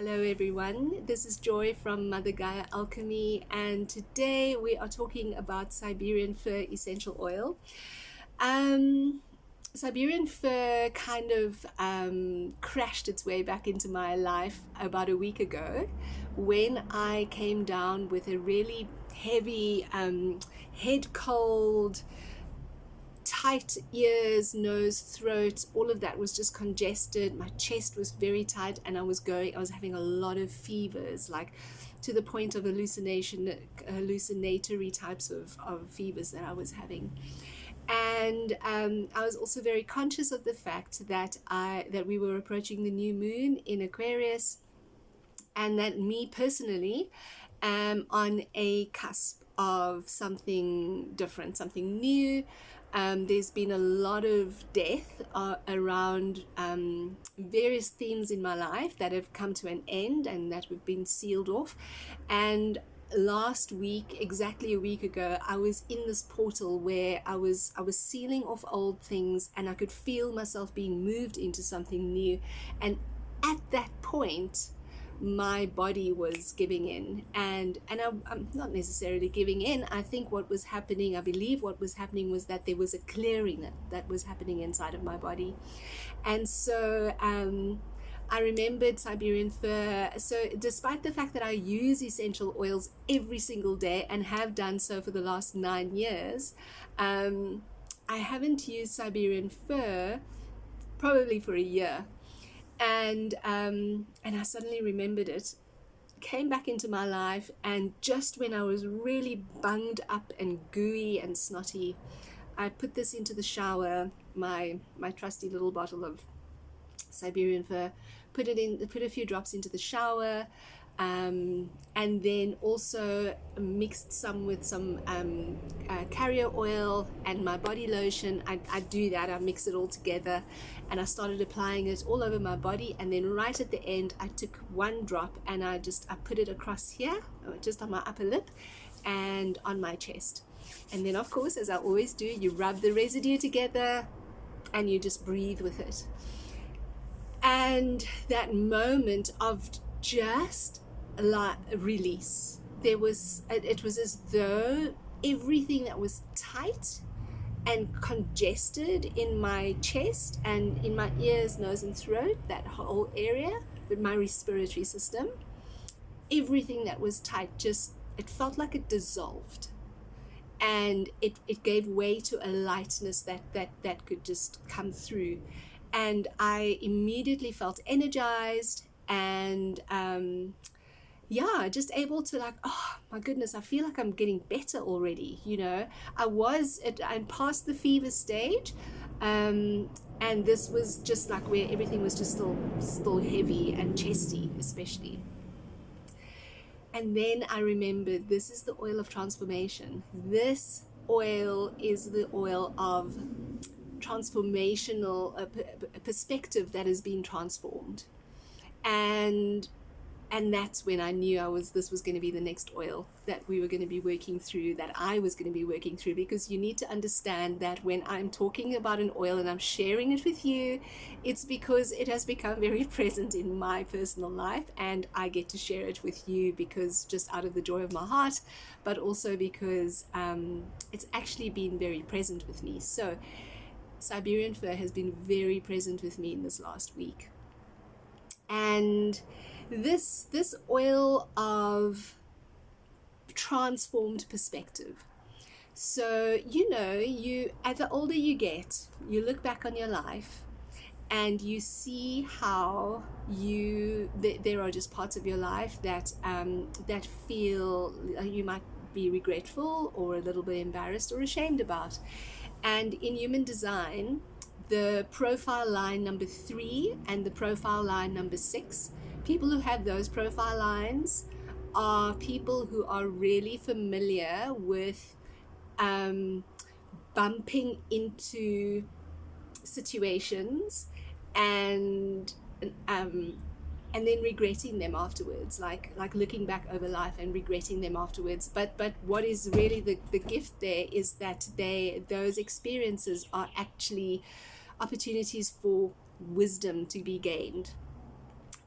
Hello everyone, this is Joy from Mother Gaia Alchemy, and today we are talking about Siberian Fir essential oil. Siberian Fir kind of crashed its way back into my life about a week ago when I came down with a really heavy head cold, tight ears, nose, throat, all of that was just congested. My chest was very tight and I was having a lot of fevers, like to the point of hallucinatory types of fevers that I was having. And I was also very conscious of the fact that we were approaching the new moon in Aquarius, and that me personally am on a cusp of something different, something new. There's been a lot of death around various themes in my life that have come to an end and that have been sealed off. And last week, exactly a week ago, I was in this portal where I was sealing off old things, and I could feel myself being moved into something new. And at that point, my body was giving in, and I'm not necessarily giving in. I think what was happening, I believe what was happening, was that there was a clearing that was happening inside of my body. And so I remembered Siberian Fir. So despite the fact that I use essential oils every single day and have done so for the last 9 years, I haven't used Siberian Fir probably for a year. And I suddenly remembered it, came back into my life, and just when I was really bunged up and gooey and snotty, I put this into the shower, my trusty little bottle of Siberian Fir, put a few drops into the shower, and then also mixed some with some carrier oil and my body lotion. I do that, I mix it all together, and I started applying it all over my body. And then right at the end, I took one drop and I put it across here, just on my upper lip and on my chest. And then, of course, as I always do, you rub the residue together and you just breathe with it. And that moment of just like release, it was as though everything that was tight and congested in my chest and in my ears, nose and throat, that whole area with my respiratory system, everything that was tight, just it felt like it dissolved, and it gave way to a lightness that could just come through. And I immediately felt energized and just able to, like, oh my goodness, I feel like I'm getting better already. I'm past the fever stage, and this was just like where everything was just still heavy and chesty especially. And then I remembered, this is the oil of transformation. This oil is the oil of transformational, a perspective that has been transformed. And that's when I knew this was going to be the next oil that we were going to be working through, that I was going to be working through. Because you need to understand that when I'm talking about an oil and I'm sharing it with you, it's because it has become very present in my personal life, and I get to share it with you because just out of the joy of my heart, but also because it's actually been very present with me. So Siberian Fir has been very present with me in this last week. And this oil of transformed perspective. So, as the older you get, you look back on your life and you see how there are just parts of your life that feel you might be regretful or a little bit embarrassed or ashamed about. And in human design, the profile line number 3 and the profile line number 6, people who have those profile lines are people who are really familiar with bumping into situations and then regretting them afterwards, like looking back over life and regretting them afterwards. But what is really the gift there is that those experiences are actually opportunities for wisdom to be gained.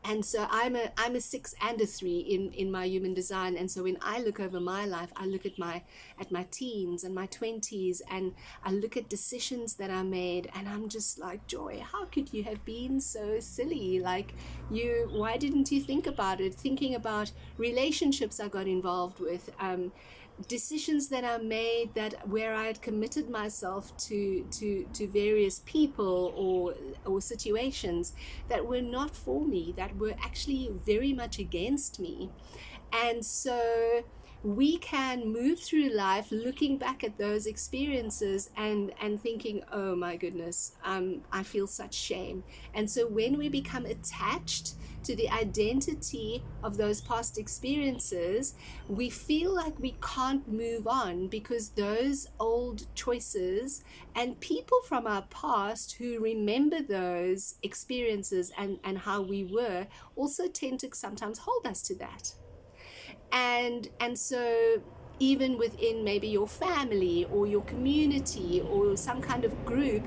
And so I'm a 6 and a 3 in my human design. And so when I look over my life, I look at my teens and my 20s, and I look at decisions that I made, and I'm just like, Joy, how could you have been so silly? Like, why didn't you think about it? Thinking about relationships I got involved with, decisions that I made, that where I had committed myself to various people or situations that were not for me, that were actually very much against me. And so we can move through life looking back at those experiences and thinking, oh my goodness, I feel such shame. And so when we become attached to the identity of those past experiences, we feel like we can't move on because those old choices and people from our past who remember those experiences and how we were also tend to sometimes hold us to that. And so even within maybe your family or your community or some kind of group,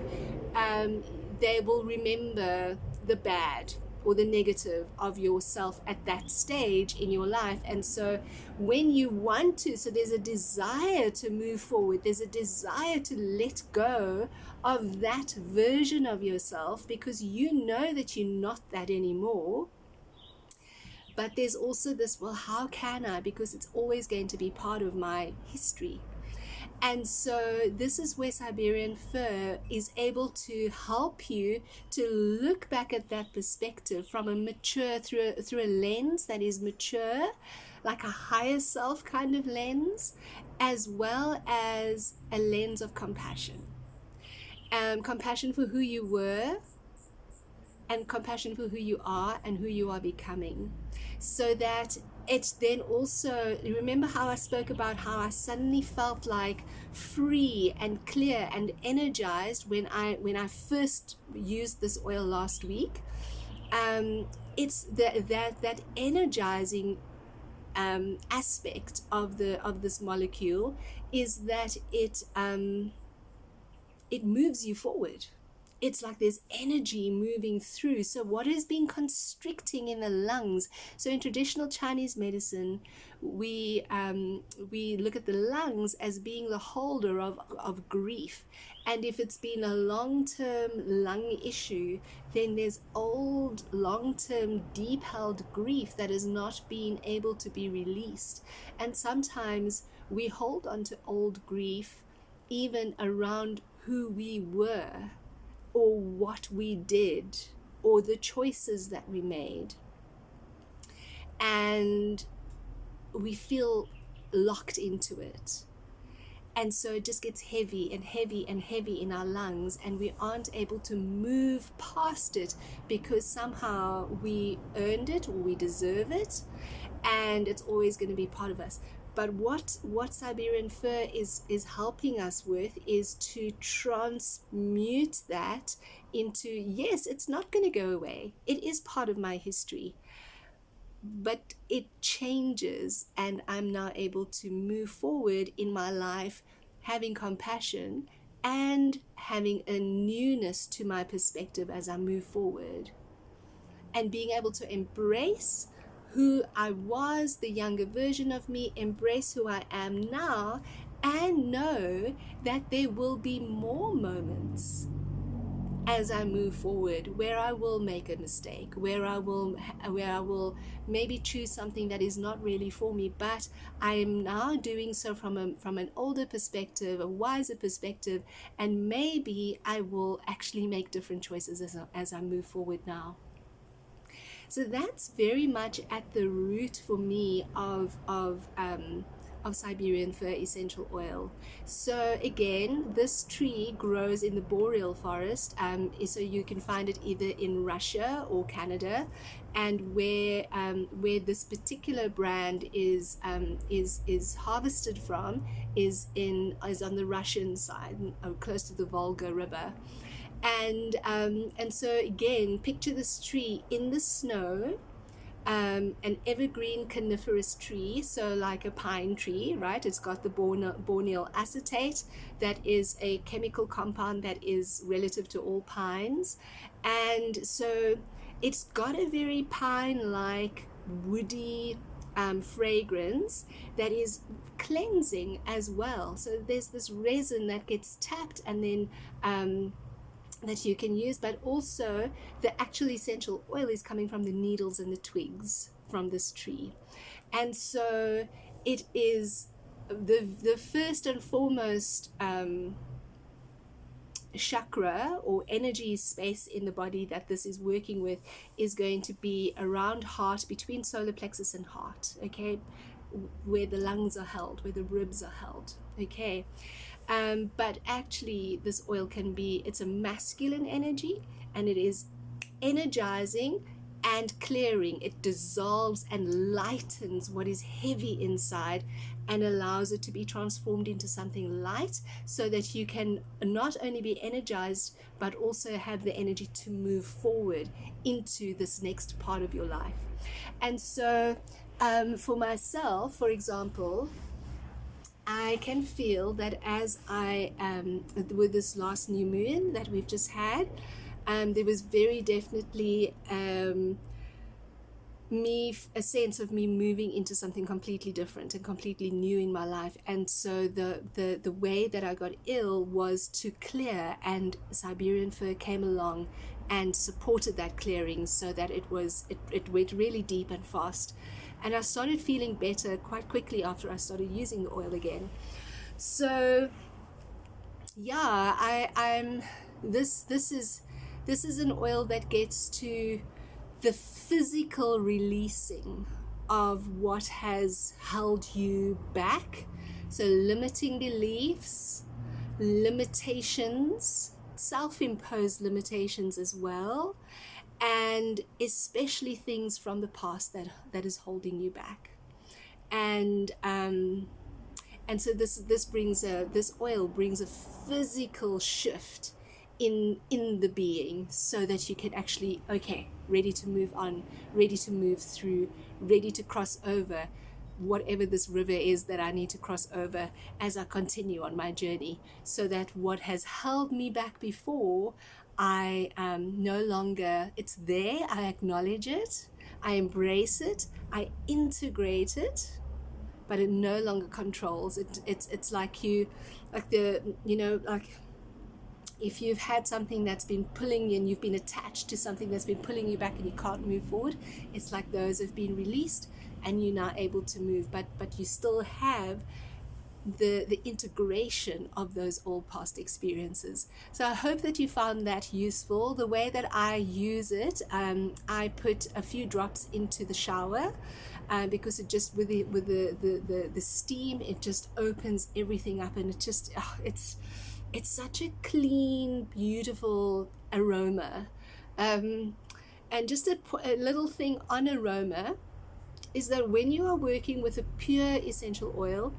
um, they will remember the bad or the negative of yourself at that stage in your life. And so when you want to, so there's a desire to move forward, there's a desire to let go of that version of yourself because you know that you're not that anymore. But there's also this, well, how can I? Because it's always going to be part of my history. And so this is where Siberian Fir is able to help you to look back at that perspective from a mature, through a lens that is mature, like a higher self kind of lens, as well as a lens of compassion. Compassion for who you were, and compassion for who you are and who you are becoming, so that it's then also, remember how I spoke about how I suddenly felt like free and clear and energized when I first used this oil last week. It's that energizing aspect of this molecule is that it moves you forward. It's like there's energy moving through. So what has been constricting in the lungs? So in traditional Chinese medicine, we look at the lungs as being the holder of grief. And if it's been a long-term lung issue, then there's old, long-term, deep-held grief that is not being able to be released. And sometimes we hold on to old grief even around who we were, or what we did, or the choices that we made. And we feel locked into it. And so it just gets heavy and heavy and heavy in our lungs, and we aren't able to move past it because somehow we earned it or we deserve it, and it's always going to be part of us. But what Siberian Fir is helping us with is to transmute that into, yes, it's not going to go away. It is part of my history, but it changes, and I'm now able to move forward in my life, having compassion and having a newness to my perspective as I move forward, and being able to embrace who I was, the younger version of me, embrace who I am now, and know that there will be more moments as I move forward where I will make a mistake, where I will maybe choose something that is not really for me, but I am now doing so from an older perspective, a wiser perspective, and maybe I will actually make different choices as I move forward now. So that's very much at the root for me of Siberian Fir essential oil. So again, this tree grows in the boreal forest. So you can find it either in Russia or Canada, and where this particular brand is harvested from is on the Russian side, close to the Volga River. And so again, picture this tree in the snow, an evergreen coniferous tree, so like a pine tree, right? It's got the bornyl acetate, that is a chemical compound that is relative to all pines. And so it's got a very pine-like, woody fragrance that is cleansing as well. So there's this resin that gets tapped and then that you can use, but also the actual essential oil is coming from the needles and the twigs from this tree. And so it is the first and foremost chakra or energy space in the body that this is working with is going to be around heart, between solar plexus and heart, okay, where the lungs are held, where the ribs are held, okay. But actually this oil can be, it's a masculine energy, and it is energizing and clearing. It dissolves and lightens what is heavy inside and allows it to be transformed into something light, so that you can not only be energized but also have the energy to move forward into this next part of your life. And so for myself, for example, I can feel that as I with this last new moon that we've just had, there was very definitely a sense of me moving into something completely different and completely new in my life. And so the way that I got ill was to clear, and Siberian Fir came along and supported that clearing, so that it went really deep and fast. And I started feeling better quite quickly after I started using the oil again. So yeah, I'm this is an oil that gets to the physical releasing of what has held you back. So limiting beliefs, limitations, self-imposed limitations as well, and especially things from the past that is holding you back. And so this oil brings a physical shift in the being, so that you can actually, okay, ready to move on, ready to move through, ready to cross over whatever this river is that I need to cross over as I continue on my journey, so that what has held me back before, I no longer, it's there, I acknowledge it, I embrace it, I integrate it, but it no longer controls it. It's like like if you've had something that's been pulling you, and you've been attached to something that's been pulling you back and you can't move forward, it's like those have been released and you're now able to move, but you still have the integration of those old past experiences. So I hope that you found that useful. The way that I use it, I put a few drops into the shower, because it just, with the steam, it just opens everything up, and it just it's such a clean, beautiful aroma. And just a little thing on aroma is that when you are working with a pure essential oil,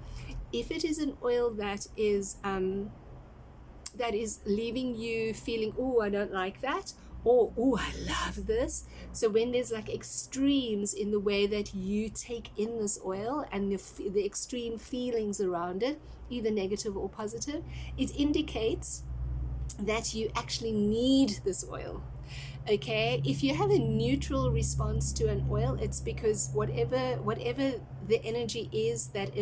if it is an oil that is leaving you feeling, oh, I don't like that, or oh, I love this. So when there's like extremes in the way that you take in this oil, and the extreme feelings around it, either negative or positive, it indicates that you actually need this oil. Okay, if you have a neutral response to an oil, it's because whatever the energy is that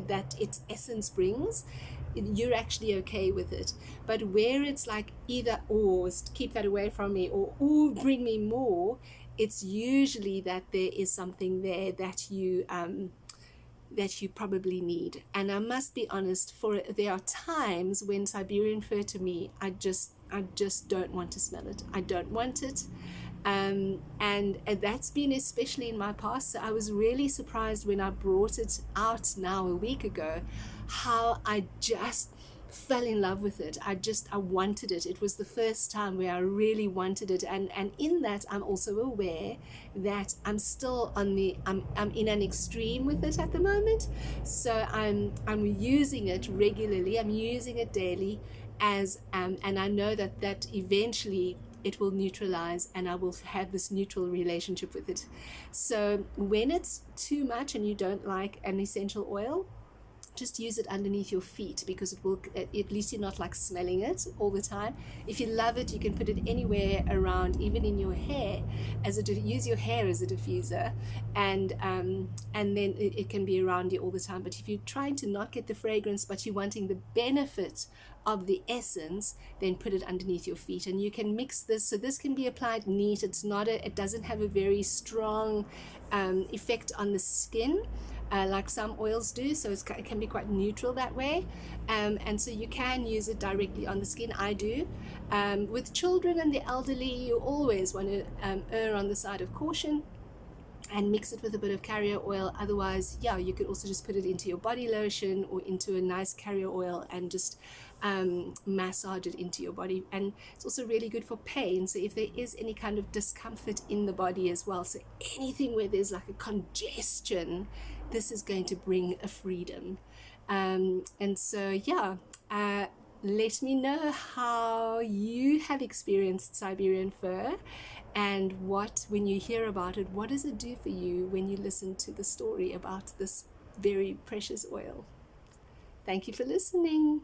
that its essence brings, you're actually okay with it. But where it's like either, oh, keep that away from me, or oh, bring me more, it's usually that there is something there that you probably need. And I must be honest, there are times when Siberian Fir, to me, I just don't want to smell it. I don't want it. And that's been especially in my past. So I was really surprised when I brought it out now a week ago, how I just fell in love with it. I wanted it. It was the first time where I really wanted it. And in that, I'm also aware that I'm still I'm in an extreme with it at the moment. So I'm using it regularly. I'm using it daily as and I know that eventually it will neutralize, and I will have this neutral relationship with it. So when it's too much and you don't like an essential oil, just use it underneath your feet, because it will, at least you're not like smelling it all the time. If you love it, you can put it anywhere around, even in your hair, use your hair as a diffuser, and then it can be around you all the time. But if you're trying to not get the fragrance, but you're wanting the benefit of the essence, then put it underneath your feet. And you can mix this, so this can be applied neat. It doesn't have a very strong effect on the skin, like some oils do, so it can be quite neutral that way. And so you can use it directly on the skin. I do. With children and the elderly, you always want to err on the side of caution and mix it with a bit of carrier oil. Otherwise, yeah, you could also just put it into your body lotion or into a nice carrier oil and just massage it into your body. And it's also really good for pain, so if there is any kind of discomfort in the body as well, so anything where there's like a congestion, this is going to bring a freedom. And so yeah, let me know how you have experienced Siberian fir, and when you hear about it, what does it do for you when you listen to the story about this very precious oil. Thank you for listening.